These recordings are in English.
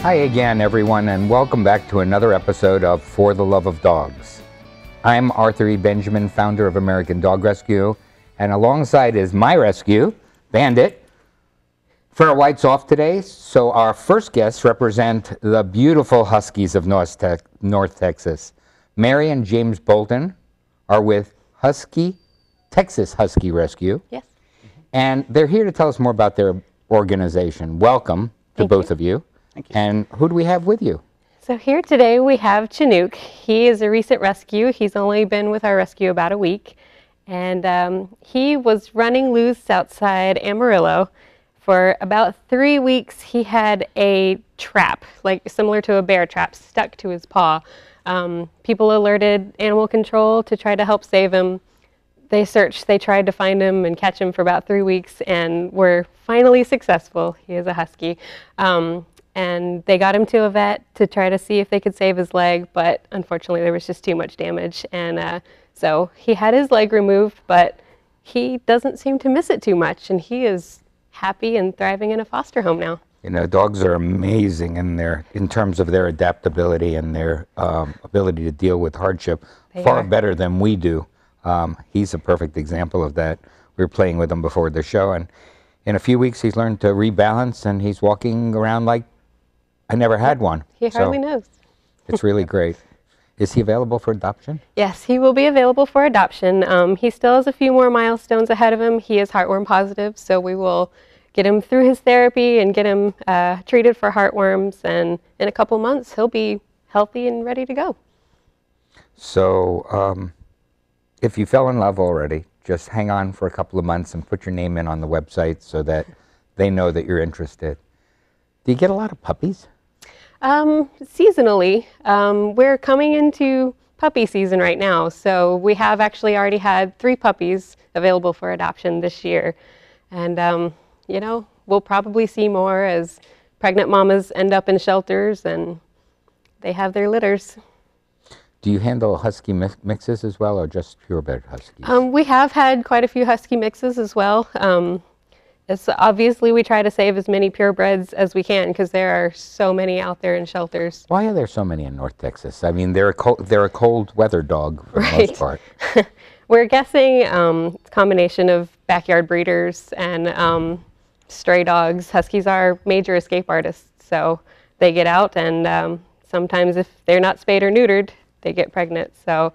Hi again, everyone, and welcome back to another episode of For the Love of Dogs. I'm Arthur E. Benjamin, founder of American Dog Rescue, and alongside is my rescue, Bandit. Farrah White's off today, so our first guests represent the beautiful Huskies of North Texas. Mary and James Bolton are with Texas Husky Rescue. Yes. And they're here to tell us more about their organization. Welcome to both of you. Thank you. And who do we have with you? So here today we have Chinook. He is a recent rescue. He's only been with our rescue about a week. And he was running loose outside Amarillo. For about 3 weeks he had a trap, like similar to a bear trap, stuck to his paw. People alerted animal control to try to help save him. They searched, they tried to find him and catch him for about 3 weeks and were finally successful. He is a husky. And they got him to a vet to try to see if they could save his leg, but unfortunately there was just too much damage. And so he had his leg removed, but he doesn't seem to miss it too much, and he is happy and thriving in a foster home now. You know, dogs are amazing in terms of their adaptability and their ability to deal with hardship, far better than we do. He's a perfect example of that. We were playing with him before the show, and in a few weeks he's learned to rebalance, and he's walking around like I never had one. He hardly knows. It's really great. Is he available for adoption? Yes, he will be available for adoption. He still has a few more milestones ahead of him. He is heartworm positive, so we will get him through his therapy and get him treated for heartworms, and in a couple months he'll be healthy and ready to go. So if you fell in love already, just hang on for a couple of months and put your name in on the website so that they know that you're interested. Do you get a lot of puppies? Seasonally, we're coming into puppy season right now, so we have actually already had 3 puppies available for adoption this year. And, you know, we'll probably see more as pregnant mamas end up in shelters and they have their litters. Do you handle husky mixes as well, or just purebred huskies? We have had quite a few husky mixes as well. Obviously, we try to save as many purebreds as we can because there are so many out there in shelters. Why are there so many in North Texas? I mean, they're a cold weather dog for the most part. We're guessing a combination of backyard breeders and stray dogs. Huskies are major escape artists, so they get out, and sometimes if they're not spayed or neutered, they get pregnant. So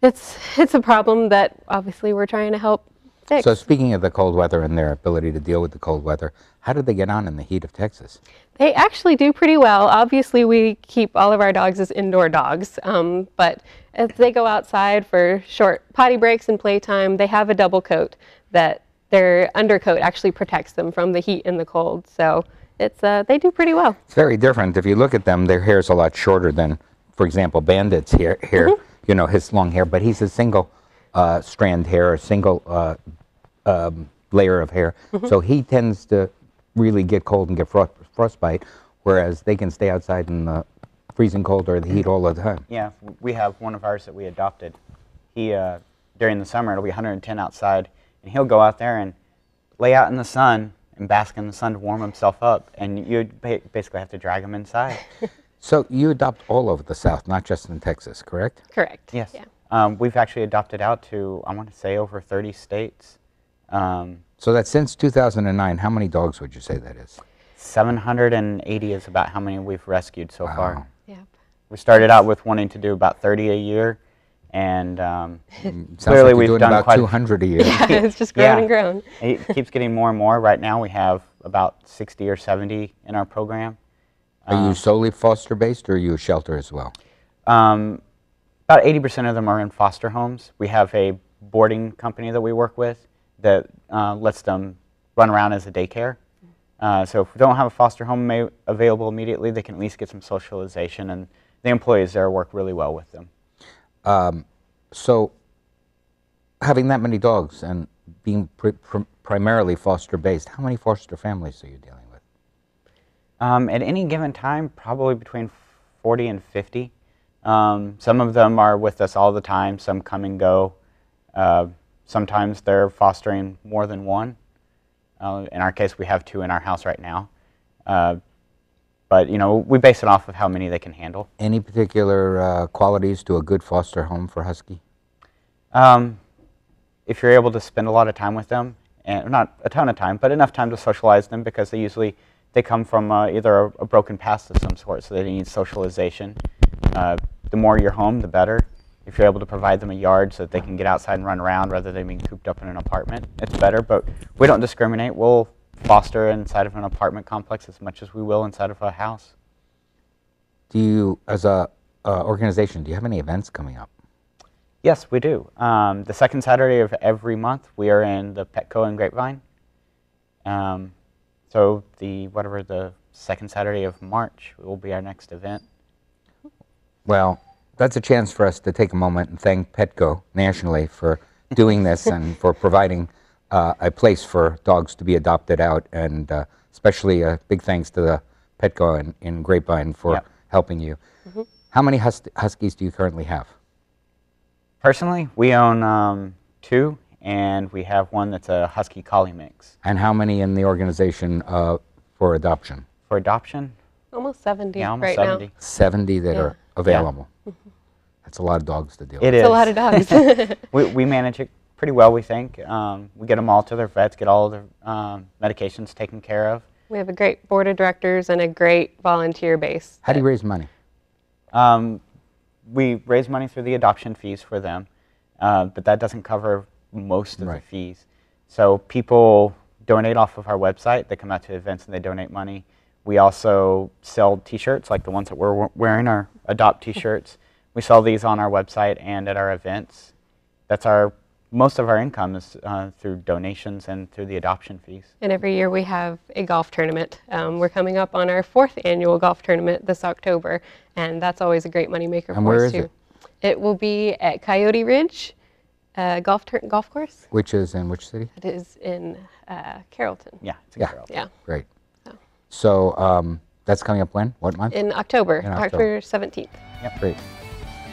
it's a problem that obviously we're trying to help fix. So speaking of the cold weather and their ability to deal with the cold weather, how do they get on in the heat of Texas? They actually do pretty well. Obviously, we keep all of our dogs as indoor dogs, but as they go outside for short potty breaks and playtime, they have a double coat that their undercoat actually protects them from the heat and the cold. So they do pretty well. It's very different. If you look at them, their hair is a lot shorter than, for example, Bandit's hair. You know, his long hair, but he's a single strand hair, a single layer of hair. So he tends to really get cold and get frostbite, whereas they can stay outside in the freezing cold or the heat all the time. Yeah, we have one of ours that we adopted. He, during the summer, it'll be 110 outside, and he'll go out there and lay out in the sun and bask in the sun to warm himself up, and you basically have to drag him inside. So you adopt all over the South, not just in Texas, correct? Correct. Yes. Yeah. We've actually adopted out to, I want to say, over 30 states. So that's since 2009. How many dogs would you say that is? 780 is about how many we've rescued so far. Yep. We started out with wanting to do about 30 a year, and Sounds clearly like we've you're doing done about quite 200 a year. Yeah, it's just grown and grown. It keeps getting more and more. Right now we have about 60 or 70 in our program. Are you solely foster-based, or are you a shelter as well? About 80% of them are in foster homes. We have a boarding company that we work with that lets them run around as a daycare. So if we don't have a foster home available immediately, they can at least get some socialization, and the employees there work really well with them. So having that many dogs and being primarily foster-based, how many foster families are you dealing with? At any given time, probably between 40 and 50. Some of them are with us all the time, some come and go. Sometimes they're fostering more than one. In our case, we have 2 in our house right now. But, we base it off of how many they can handle. Any particular qualities to a good foster home for Husky? If you're able to spend a lot of time with them, and not a ton of time, but enough time to socialize them, because they come from either a broken past of some sort, so they need socialization. The more you're home, the better. If you're able to provide them a yard so that they can get outside and run around rather than being cooped up in an apartment, it's better. But we don't discriminate. We'll foster inside of an apartment complex as much as we will inside of a house. Do you, as a organization, do you have any events coming up? Yes, we do. The second Saturday of every month, we are in the Petco in Grapevine. So the second Saturday of March will be our next event. Well, that's a chance for us to take a moment and thank Petco nationally for doing this and for providing a place for dogs to be adopted out, and especially a big thanks to the Petco in Grapevine for helping you. Mm-hmm. How many Huskies do you currently have? Personally, we own 2, and we have one that's a Husky Collie mix. And how many in the organization for adoption? For adoption? Almost 70 almost right 70. now. 70 that are available. Yeah. That's a lot of dogs to deal with. It is. It's a lot of dogs. we manage it pretty well, we think. We get them all to their vets, get all their medications taken care of. We have a great board of directors and a great volunteer base. How do you raise money? We raise money through the adoption fees for them, but that doesn't cover most of the fees. So people donate off of our website. They come out to events and they donate money. We also sell T-shirts, like the ones that we're wearing, our Adopt T-shirts. We sell these on our website and at our events. That's most of our income is through donations and through the adoption fees. And every year we have a golf tournament. We're coming up on our 4th annual golf tournament this October, and that's always a great moneymaker for us too. It? It will be at Coyote Ridge golf course. Which is in which city? It is in Carrollton. Yeah, it's in Carrollton. Yeah. Great. So that's coming up when? What month? In October, In October 17th. Yep. Great.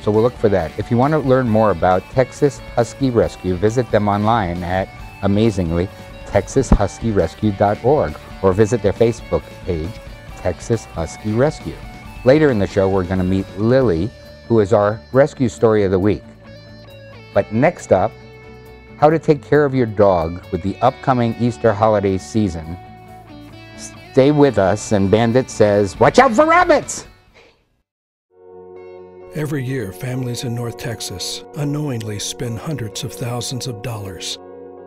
So we'll look for that. If you want to learn more about Texas Husky Rescue, visit them online at, amazingly, texashuskyrescue.org, or visit their Facebook page, Texas Husky Rescue. Later in the show, we're going to meet Lily, who is our rescue story of the week. But next up, how to take care of your dog with the upcoming Easter holiday season. Stay with us, and Bandit says, watch out for rabbits! Every year, families in North Texas unknowingly spend hundreds of thousands of dollars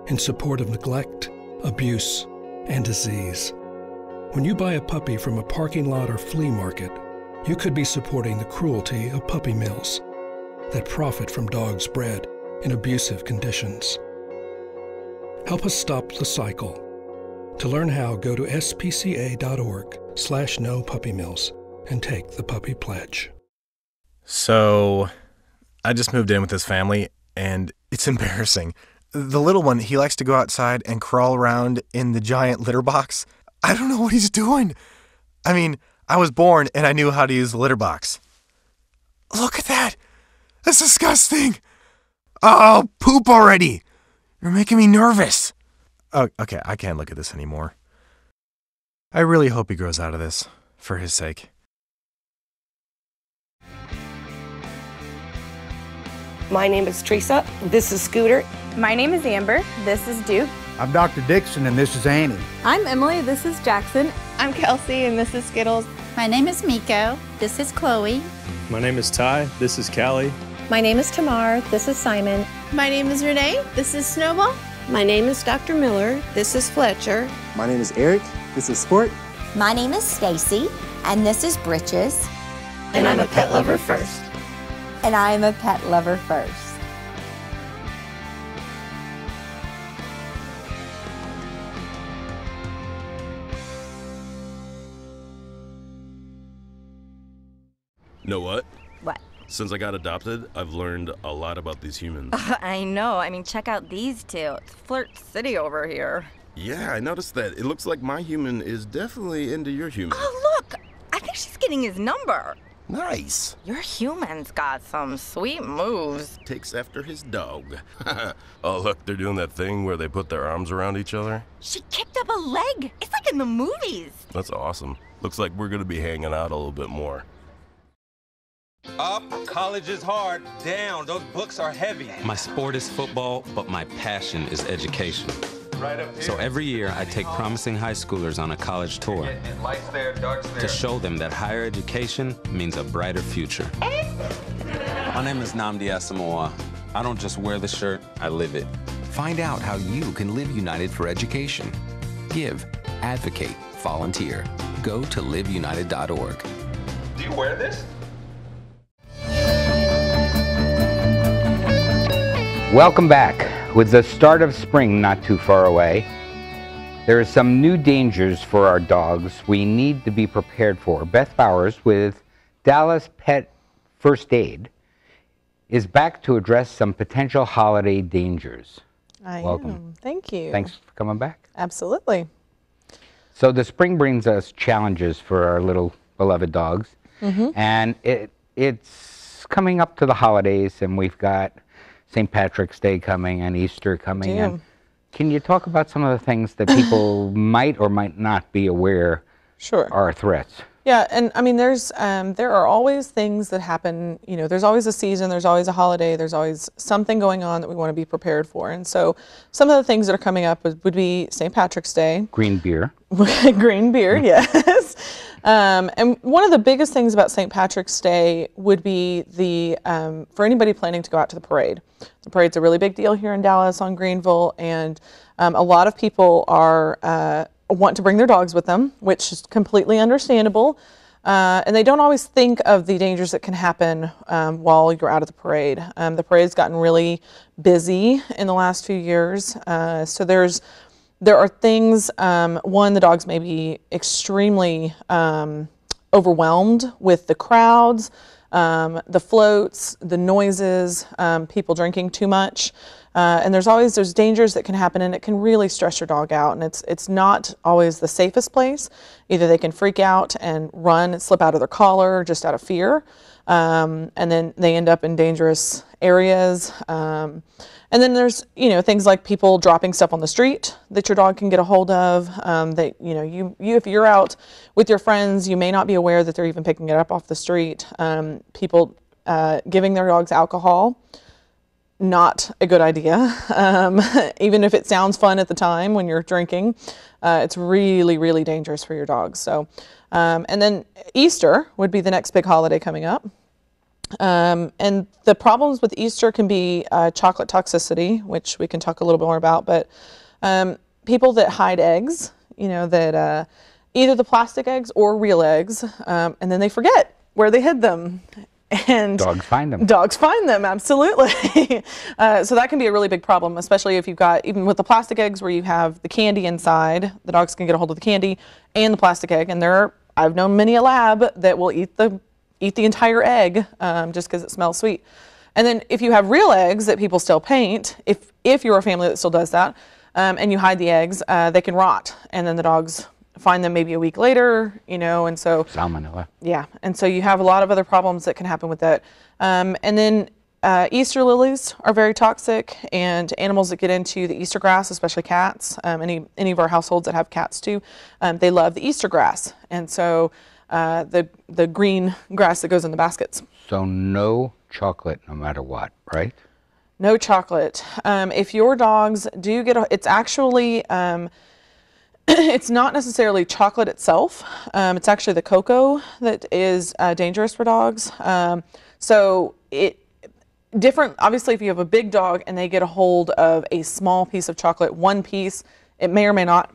in support of neglect, abuse, and disease. When you buy a puppy from a parking lot or flea market, you could be supporting the cruelty of puppy mills that profit from dogs bred in abusive conditions. Help us stop the cycle. To learn how, go to spca.org/no-puppy-mills and take the puppy pledge. So, I just moved in with this family, and it's embarrassing. The little one, he likes to go outside and crawl around in the giant litter box. I don't know what he's doing. I mean, I was born and I knew how to use the litter box. Look at that! That's disgusting! Oh, poop already! You're making me nervous. Oh, okay, I can't look at this anymore. I really hope he grows out of this, for his sake. My name is Teresa. This is Scooter. My name is Amber. This is Duke. I'm Dr. Dixon, and this is Annie. I'm Emily. This is Jackson. I'm Kelsey, and this is Skittles. My name is Miko. This is Chloe. My name is Ty. This is Callie. My name is Tamar. This is Simon. My name is Renee. This is Snowball. My name is Dr. Miller. This is Fletcher. My name is Eric. This is Sport. My name is Stacy, and this is Britches. And I'm a pet lover first. And I'm a pet lover first. Know what? What? Since I got adopted, I've learned a lot about these humans. I know. I mean, check out these two. It's Flirt City over here. Yeah, I noticed that. It looks like my human is definitely into your human. Oh, look! I think she's getting his number. Nice. Your human's got some sweet moves. Takes after his dog. Oh, look, they're doing that thing where they put their arms around each other. She kicked up a leg. It's like in the movies. That's awesome. Looks like we're going to be hanging out a little bit more. Up, college is hard. Down, those books are heavy. My sport is football, but my passion is education. Right up here. So every year I take promising high schoolers on a college tour Lights there, darks there. to show them that higher education means a brighter future. My name is Nnamdi Asamoah. I don't just wear the shirt, I live it. Find out how you can live United for education. Give, advocate, volunteer. Go to liveunited.org. Do you wear this? Welcome back. With the start of spring not too far away, there are some new dangers for our dogs we need to be prepared for. Beth Bowers with Dallas Pet First Aid is back to address some potential holiday dangers. Welcome. Am. Thank you. Thanks for coming back. Absolutely. So the spring brings us challenges for our little beloved dogs. And it's coming up to the holidays, and we've got St. Patrick's Day coming and Easter coming. And can you talk about some of the things that people might or might not be aware are threats? Yeah, and I mean, there are always things that happen. You know, there's always a season, there's always a holiday, there's always something going on that we want to be prepared for. And so some of the things that are coming up would be St. Patrick's Day. Green beer. Green beer, yes. And one of the biggest things about St. Patrick's Day would be for anybody planning to go out to the parade. The parade's a really big deal here in Dallas on Greenville, and a lot of people want to bring their dogs with them, which is completely understandable. And they don't always think of the dangers that can happen while you're out at the parade. The parade's gotten really busy in the last few years. So there are things, one, the dogs may be extremely overwhelmed with the crowds, the floats, the noises, people drinking too much. And there's dangers that can happen, and it can really stress your dog out, and it's not always the safest place. Either they can freak out and run and slip out of their collar just out of fear, and then they end up in dangerous areas. And then there's, things like people dropping stuff on the street that your dog can get a hold of. If you're out with your friends, you may not be aware that they're even picking it up off the street. People giving their dogs alcohol, not a good idea. Even if it sounds fun at the time when you're drinking, it's really, really dangerous for your dogs. So, and then Easter would be the next big holiday coming up. And the problems with Easter can be chocolate toxicity, which we can talk a little bit more about, but people that hide eggs, that either the plastic eggs or real eggs, and then they forget where they hid them. And dogs find them. Dogs find them, absolutely. So that can be a really big problem, especially if you've got, even with the plastic eggs where you have the candy inside, the dogs can get a hold of the candy and the plastic egg. And I've known many a lab that will eat the entire egg just because it smells sweet. And then if you have real eggs that people still paint, if you're a family that still does that, and you hide the eggs, they can rot. And then the dogs find them maybe a week later, and so salmonella. Yeah, and so you have a lot of other problems that can happen with that. And then Easter lilies are very toxic, and animals that get into the Easter grass, especially cats, any of our households that have cats too, they love the Easter grass, and so the green grass that goes in the baskets. So no chocolate, no matter what, right? No chocolate. If your dogs do it's actually. It's not necessarily chocolate itself. It's actually the cocoa that is dangerous for dogs. Obviously, if you have a big dog and they get a hold of a small piece of chocolate, one piece, it may or may not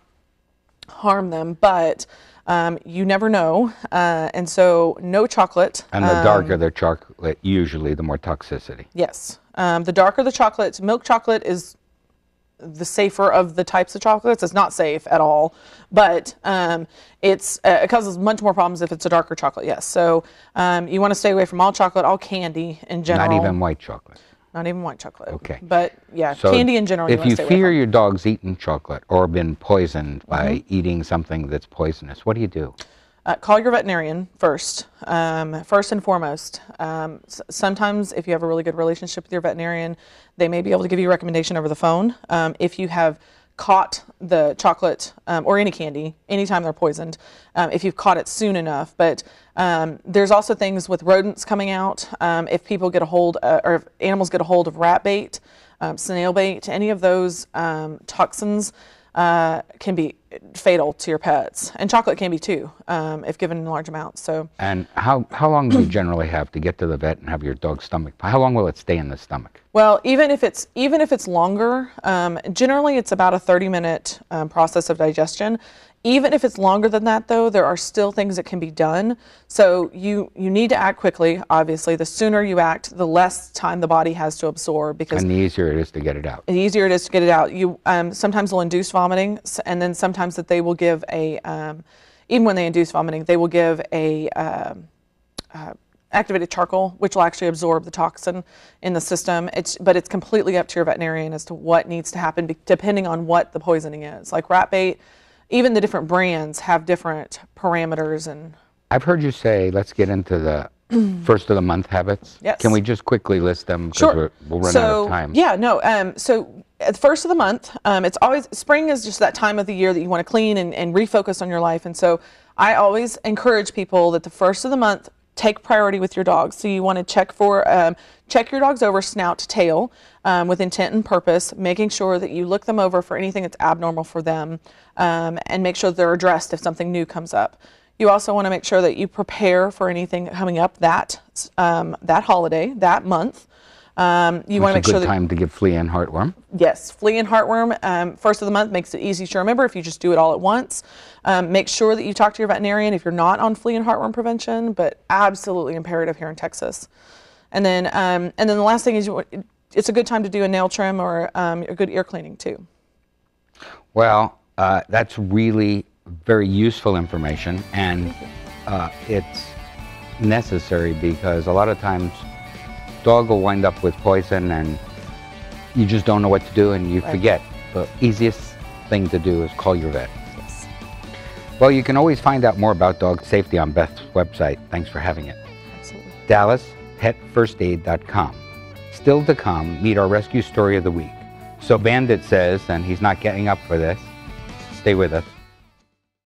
harm them, but you never know. And so no chocolate. And the darker the chocolate, usually the more toxicity. Yes. The darker the chocolate, milk chocolate is the safer of the types of chocolates. It's not safe at all, but it causes much more problems if it's a darker chocolate, yes. So you want to stay away from all chocolate, all candy in general. Not even white chocolate. Not even white chocolate. Okay. But yeah, so candy in general. If you fear your dog's eaten chocolate or been poisoned by eating something that's poisonous, what do you do? call your veterinarian first, first and foremost. Sometimes if you have a really good relationship with your veterinarian, they may be able to give you a recommendation over the phone. If you have caught the chocolate or any candy, anytime they're poisoned, if you've caught it soon enough. But there's also things with rodents coming out. If people get a hold, or if animals get a hold of rat bait, snail bait, any of those toxins can be fatal to your pets, and chocolate can be too, if given in large amounts. So. And how long do you generally have to get to the vet and have your dog's stomach? How long will it stay in the stomach? Well, even if it's longer, generally it's about a 30-minute process of digestion. Even if it's longer than that, though, there are still things that can be done. So you need to act quickly. Obviously, the sooner you act, the less time the body has to absorb. Because and the easier it is to get it out. The easier it is to get it out. You sometimes they'll induce vomiting, and then sometimes that they will give a, even when they induce vomiting, they will give a activated charcoal, which will actually absorb the toxin in the system. But it's completely up to your veterinarian as to what needs to happen, depending on what the poisoning is. Like rat bait. Even the different brands have different parameters. And I've heard you say, let's get into the first of the month habits. Yes. Can we just quickly list them? Sure. We'll run out of time. Yeah, no. So at the first of the month, it's always, spring is just that time of the year that you want to clean and refocus on your life. And so I always encourage people that the first of the month, take priority with your dogs. So you want to check your dogs over snout to tail with intent and purpose, making sure that you look them over for anything that's abnormal for them, and make sure they're addressed if something new comes up. You also want to make sure that you prepare for anything coming up that holiday, that month. You want to make sure that it's a good time to give flea and heartworm. Yes, flea and heartworm. First of the month makes it easy to remember if you just do it all at once. Make sure that you talk to your veterinarian if you're not on flea and heartworm prevention, but absolutely imperative here in Texas. And then the last thing is it's a good time to do a nail trim or a good ear cleaning too. Well, that's really very useful information, and it's necessary because a lot of times dog will wind up with poison and you just don't know what to do and you forget. The easiest thing to do is call your vet. Yes. Well, you can always find out more about dog safety on Beth's website. Thanks for having it. Absolutely. DallasPetFirstAid.com. Still to come, meet our rescue story of the week. So Bandit says, and he's not getting up for this, stay with us.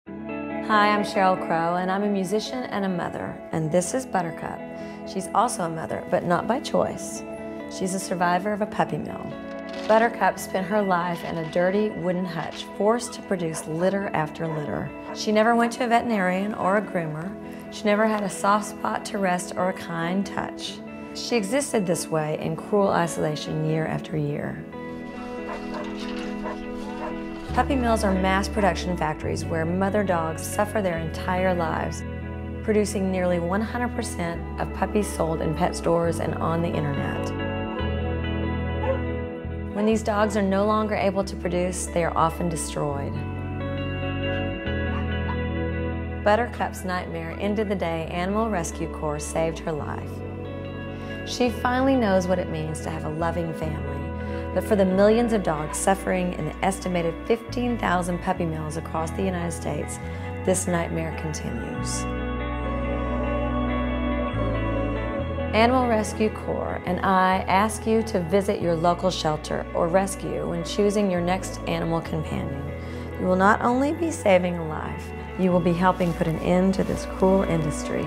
Hi, I'm Sheryl Crow, and I'm a musician and a mother, and this is Buttercup. She's also a mother, but not by choice. She's a survivor of a puppy mill. Buttercup spent her life in a dirty wooden hutch, forced to produce litter after litter. She never went to a veterinarian or a groomer. She never had a soft spot to rest or a kind touch. She existed this way in cruel isolation year after year. Puppy mills are mass production factories where mother dogs suffer their entire lives, producing nearly 100% of puppies sold in pet stores and on the internet. When these dogs are no longer able to produce, they are often destroyed. Buttercup's nightmare ended the day Animal Rescue Corps saved her life. She finally knows what it means to have a loving family. But for the millions of dogs suffering in the estimated 15,000 puppy mills across the United States, this nightmare continues. Animal Rescue Corps and I ask you to visit your local shelter or rescue when choosing your next animal companion. You will not only be saving a life, you will be helping put an end to this cruel industry.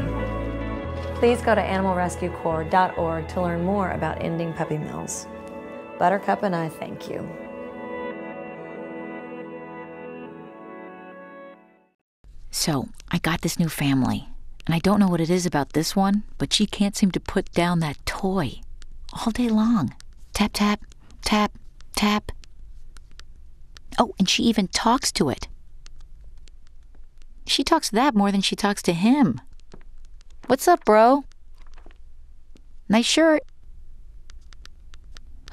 Please go to animalrescuecorps.org to learn more about ending puppy mills. Buttercup and I thank you. So, I got this new family, and I don't know what it is about this one, but she can't seem to put down that toy all day long. Tap, tap, tap, tap. Oh, and she even talks to it. She talks to that more than she talks to him. What's up, bro? Nice shirt.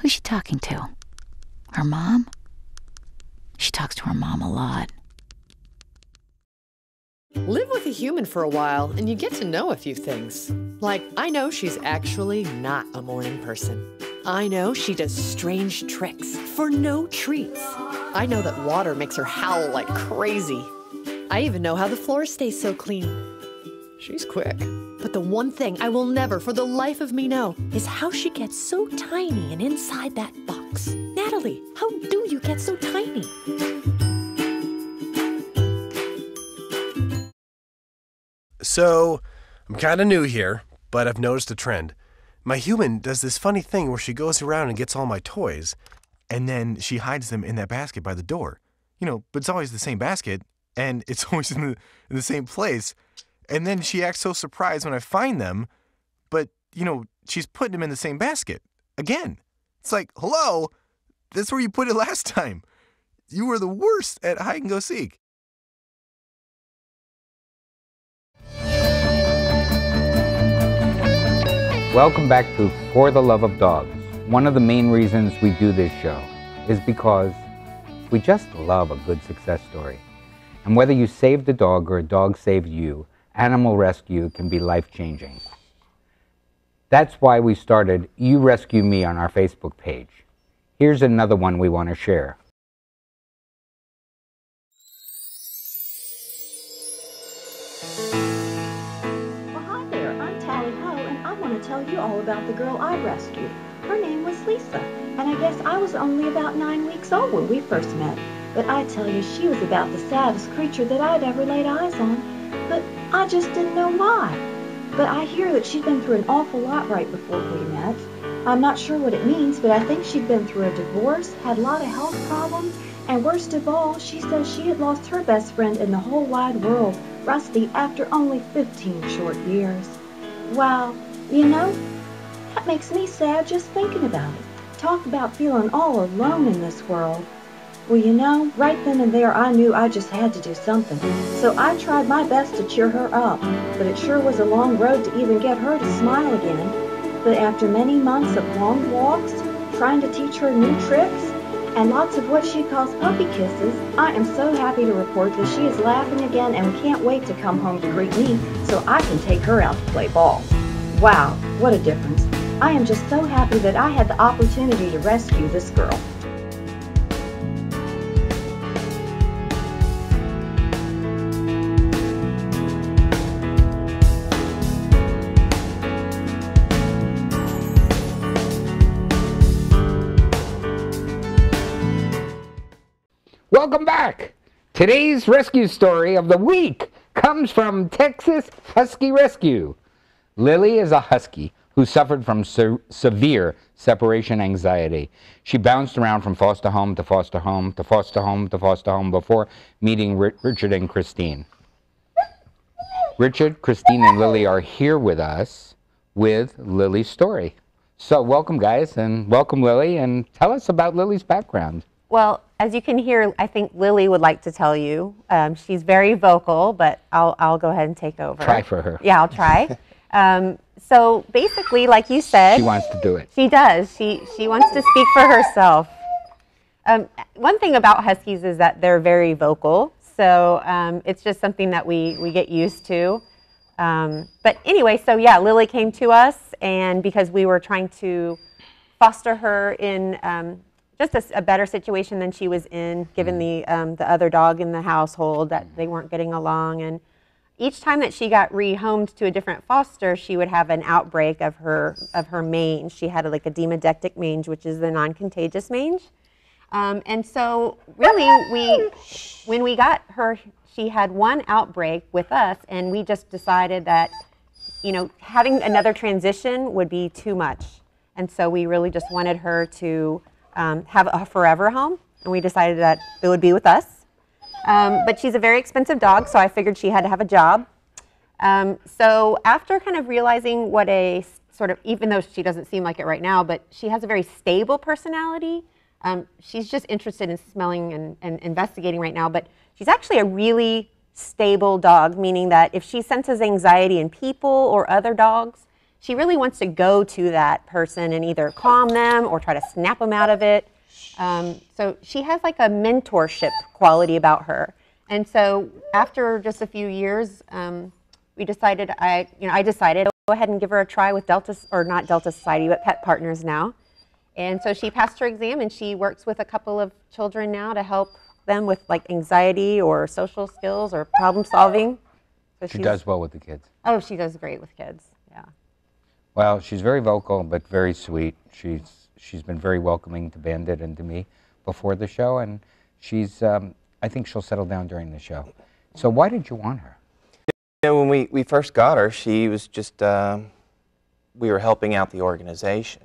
Who's she talking to? Her mom? She talks to her mom a lot. Live with a human for a while and you get to know a few things. Like, I know she's actually not a morning person. I know she does strange tricks for no treats. I know that water makes her howl like crazy. I even know how the floor stays so clean. She's quick. But the one thing I will never for the life of me know is how she gets so tiny and inside that box. Natalie, how do you get so tiny? So, I'm kind of new here, but I've noticed a trend. My human does this funny thing where she goes around and gets all my toys, and then she hides them in that basket by the door. You know, but it's always the same basket, and it's always in the same place. And then she acts so surprised when I find them, but, you know, she's putting them in the same basket. Again. It's like, hello, that's where you put it last time. You were the worst at hide and go seek. Welcome back to For the Love of Dogs. One of the main reasons we do this show is because we just love a good success story. And whether you saved a dog or a dog saved you, animal rescue can be life-changing. That's why we started You Rescue Me on our Facebook page. Here's another one we want to share. Well, hi there, I'm Tally Ho, and I want to tell you all about the girl I rescued. Her name was Lisa, and I guess I was only about 9 weeks old when we first met. But I tell you, she was about the saddest creature that I'd ever laid eyes on. But I just didn't know why. But I hear that she'd been through an awful lot right before we met. I'm not sure what it means, but I think she'd been through a divorce, had a lot of health problems, and worst of all, she says she had lost her best friend in the whole wide world, Rusty, after only 15 short years. Wow, you know, that makes me sad just thinking about it. Talk about feeling all alone in this world. Well, you know, right then and there I knew I just had to do something. So I tried my best to cheer her up, but it sure was a long road to even get her to smile again. But after many months of long walks, trying to teach her new tricks, and lots of what she calls puppy kisses, I am so happy to report that she is laughing again and can't wait to come home to greet me so I can take her out to play ball. Wow, what a difference. I am just so happy that I had the opportunity to rescue this girl. Welcome back! Today's rescue story of the week comes from Texas Husky Rescue. Lily is a husky who suffered from severe separation anxiety. She bounced around from foster home to foster home to foster home to foster home before meeting Richard and Christine. Richard, Christine, and Lily are here with us with Lily's story. So welcome, guys, and welcome, Lily, and tell us about Lily's background. Well, as you can hear, I think Lily would like to tell you. She's very vocal, but I'll go ahead and take over. Try for her. Yeah, I'll try. So basically, like you said, she wants to do it. She does. She wants to speak for herself. One thing about Huskies is that they're very vocal, so it's just something that we get used to. But anyway, so yeah, Lily came to us, and because we were trying to foster her in just a better situation than she was in, given the other dog in the household, that they weren't getting along. And each time that she got rehomed to a different foster, she would have an outbreak of her mange. She had like a demodectic mange, which is the non-contagious mange. And so really, when we got her, she had one outbreak with us, and we just decided that, you know, having another transition would be too much. And so we really just wanted her to have a forever home, and we decided that it would be with us. But she's a very expensive dog, so I figured she had to have a job. So after kind of realizing what a sort of, even though she doesn't seem like it right now, but she has a very stable personality. She's just interested in smelling and investigating right now, but she's actually a really stable dog, meaning that if she senses anxiety in people or other dogs, she really wants to go to that person and either calm them or try to snap them out of it. So she has like a mentorship quality about her. And so after just a few years, we decided, I decided to go ahead and give her a try with Delta, or not Delta Society, but Pet Partners now. And so she passed her exam, and she works with a couple of children now to help them with like anxiety or social skills or problem solving. So She does well with the kids. Oh, she does great with kids. Yeah. Well, she's very vocal, but very sweet. She's been very welcoming to Bandit and to me before the show, and she's, I think she'll settle down during the show. So why did you want her? You know, when we first got her, she was just, we were helping out the organization.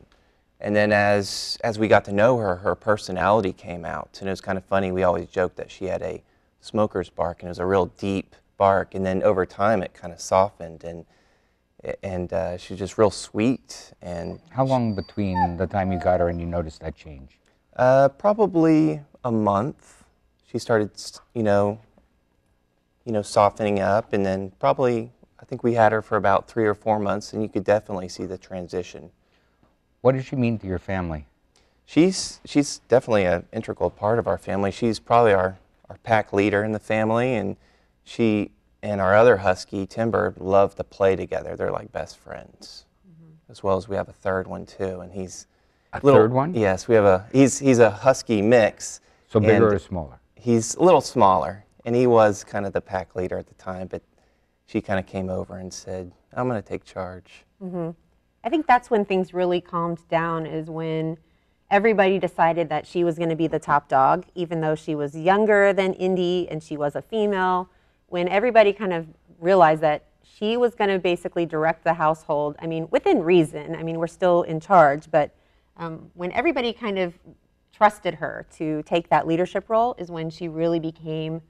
And then as we got to know her, her personality came out. And it was kind of funny, we always joked that she had a smoker's bark, and it was a real deep bark. And then over time, it kind of softened, and she's just real sweet. And how long between the time you got her and you noticed that change? Probably a month. She started, you know, softening up, and then probably, I think we had her for about 3 or 4 months, and you could definitely see the transition. What does she mean to your family? She's definitely an integral part of our family. She's probably our pack leader in the family, and she and our other husky, Timber, love to play together. They're like best friends. As well as we have a third one too, and he's third one? Yes, we have he's a husky mix. So bigger or smaller? He's a little smaller, and he was kind of the pack leader at the time, but she kind of came over and said, I'm going to take charge. I think that's when things really calmed down, is when everybody decided that she was going to be the top dog, even though she was younger than Indy and she was a female. When everybody kind of realized that she was going to basically direct the household, I mean, within reason. I mean, we're still in charge, but when everybody kind of trusted her to take that leadership role is when she really became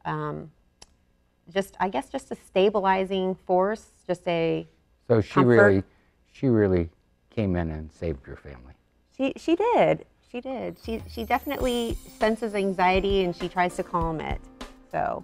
I guess just a stabilizing force, just a So she really came in and saved your family. She did. She definitely senses anxiety, and she tries to calm it. So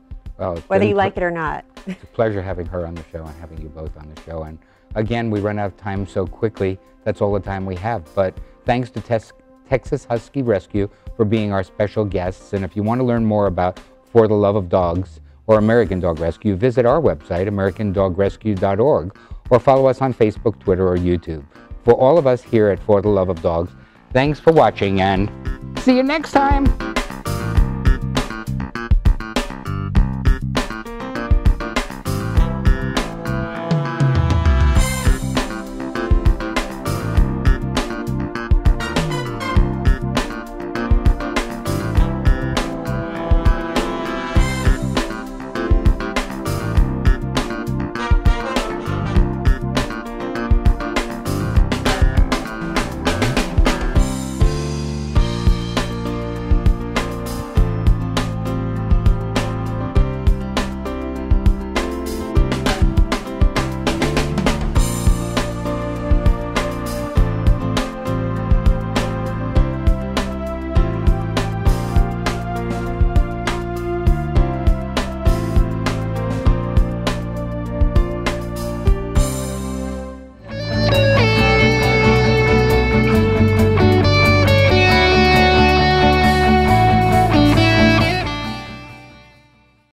whether you like it or not. It's a pleasure having her on the show and having you both on the show. And again, we run out of time so quickly. That's all the time we have. But thanks to Texas Husky Rescue for being our special guests. And if you want to learn more about For the Love of Dogs or American Dog Rescue, visit our website, americandogrescue.org, or follow us on Facebook, Twitter, or YouTube. For all of us here at For the Love of Dogs, thanks for watching, and see you next time.